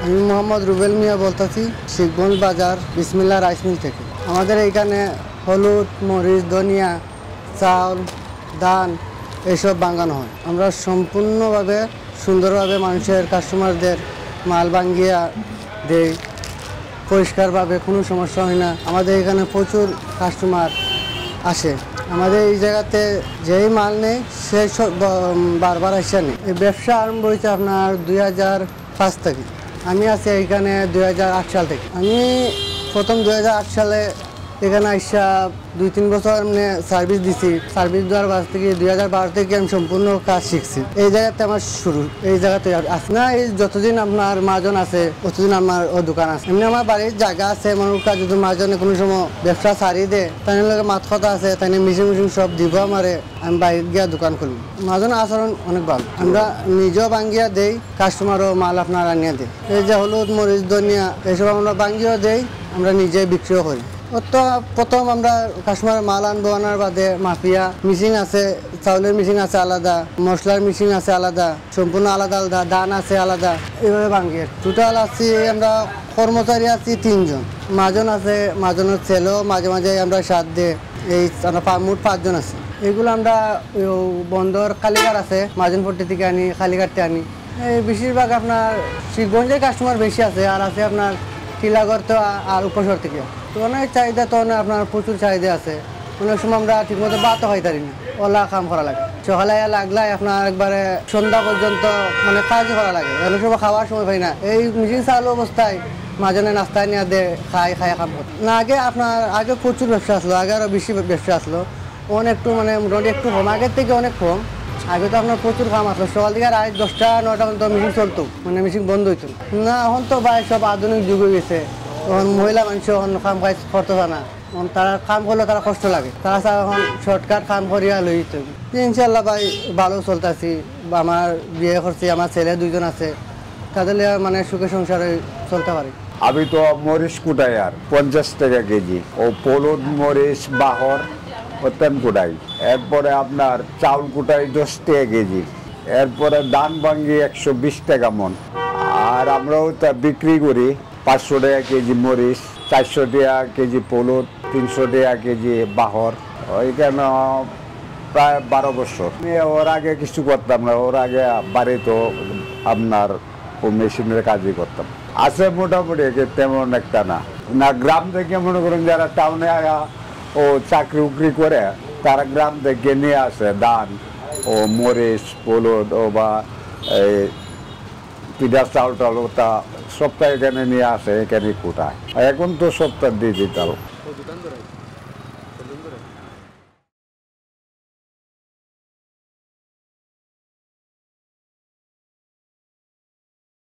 আমি মোহাম্মদ রুবেল মিয়া বলতেছি শিখগঞ্জ বাজার বিসমিল্লাহ রাইস মিল থেকে। আমাদের এইখানে হলুদ, মরিচ, ধনিয়া, চাউল, ধান এইসব বাঙানো হয়। আমরা সম্পূর্ণভাবে সুন্দরভাবে মানুষের কাস্টমারদের মাল ভাঙ্গিয়া দেই, পরিষ্কারভাবে, কোনো সমস্যা হয় না। আমাদের এখানে প্রচুর কাস্টমার আসে। আমাদের এই জায়গাতে যেই মাল নেই সে বারবার আসে নেই। এই ব্যবসা আরম্ভ হয়েছে আপনার 2005 থেকে। আমি আছি এইখানে 2008 সাল থেকে। আমি প্রথম 2008 সালে এখানে আসা 2-3 বছর এমনি সার্ভিস দিছি। সার্ভিস দেওয়ার বাস থেকে 2012 থেকে আমি সম্পূর্ণ কাজ শিখছি। এই জায়গাতে আমার শুরু, এই জায়গাতে আসে না। এই যতদিন আপনার মাজন আছে ততদিন আমার ও দোকান আছে। এমনি আমার বাড়ির জায়গা আছে, মানুষ কাজ যদি মাজনে কোনো সময় ব্যবসা ছাড়িয়ে দেয়, তাই লোক মাত কথা আছে, তাই মিশিং সব দিব আমারে, আমি বাইরে গিয়া দোকান খুলব। মাজন আচরণ অনেক ভালো। আমরা নিজেও ভাঙ্গিয়া দেই, কাস্টমারও মাল আপনার আনিয়ে দেয়। এই যে হলুদ, মরিচ, ধনিয়া এইসব আমরা ভাঙ্গিয়েও দেই, আমরা নিজে বিক্রিও করি। তো প্রথম আমরা কাস্টমারের মাল আনবো, আনার বাদে মাফিয়া মেশিন আছে, চাউলের মেশিন আছে আলাদা, মশলার মেশিন আছে আলাদা, সম্পূর্ণ আলাদা আলাদা, ধান আছে আলাদা, এইভাবে ভাঙ্গি। টোটাল আছি আমরা কর্মচারী আছি 3 জন। মাজন আছে, মাজনের ছেলেও মাঝে মাঝে আমরা সাথ দিই। এই আমরা মোট 5 জন আছি। এগুলো আমরা বন্দর কালীঘাট আছে, মাজনপট্টি থেকে আনি, কালীঘাটতে আনি। এই বেশিরভাগ আপনার শিখগঞ্জের কাস্টমার বেশি আছে, আর আছে আপনার টিলাগড় তো আর উপশহর থেকে। তো অনেক চাহিদা, তো আপনার প্রচুর চাহিদা আছে। অনেক সময় আমরা ঠিকমতো ভাতও খাইতে পারি না, ওলা কাম করা লাগে। সকালে লাগলাই আপনার একবারে সন্ধ্যা পর্যন্ত মানে কাজই করা লাগে। অনেক সময় খাওয়ার সময় পাই না। এই মেশিন চালু অবস্থায় মাজনে নাস্তায় নিয়ে দে খাই কাম করে না। আগে প্রচুর ব্যবসা আসলো, আগে আরও বেশি ব্যবসা আসলো। একটু মানে মোটামুটি একটু কম, আগের থেকে অনেক কম। আগে তো আপনার প্রচুর কাম আসলো, সকাল থেকে রাত 10টা-9টা পর্যন্ত মেশিন চলতো, মানে মেশিন বন্ধ হইতো না। এখন তো ভাই সব আধুনিক যুগ হয়ে গেছে। এখন মহিলা মানুষ এখন কাম কাজ করতে পারে না, তারা কাম করলে তারা কষ্ট লাগে, তারা এখন শর্টকাট কাম করিয়া লই। ইনশাল্লাহ ভাই ভালো চলতেছি। আমার বিয়ে করছি, আমার ছেলে 2 জন আছে, তাদের মানে সুখে সংসারে চলতে পারি। আমি তো মরিচ কুটাই আর 50 টাকা কেজি, ও হলুদ, মরিচ, বাহর ওতেন কুটাই। এরপরে আপনার চাউল কুটাই 10 টাকা কেজি। এরপরে ধান ভাঙ্গি 120 টাকা মন। আর আমরাও তা বিক্রি করি 500 টাকা কেজি মরিচ, 400 টাকা কেজি হলুদ, 300 টাকা কেজি বাহর। ওইখানে প্রায় 12 বছর। ওর আগে কিছু করতাম না, ওর আগে বাড়িতে আপনার ও মেশিনের কাজই করতাম। আছে মোটামুটি, তেমন একটা না। গ্রাম থেকে মনে করেন যারা টাউনে ও চাকরি উকরি করে, তারা গ্রাম থেকে নিয়ে আসে ধান ও মরিচ, হলুদ ও বা এই পিঠা চাউল টাউল, তা সপ্তাহে এখানে নিয়ে আসে, এখানে কুটায়। এখন তো সপ্তাহ ডিজিটাল।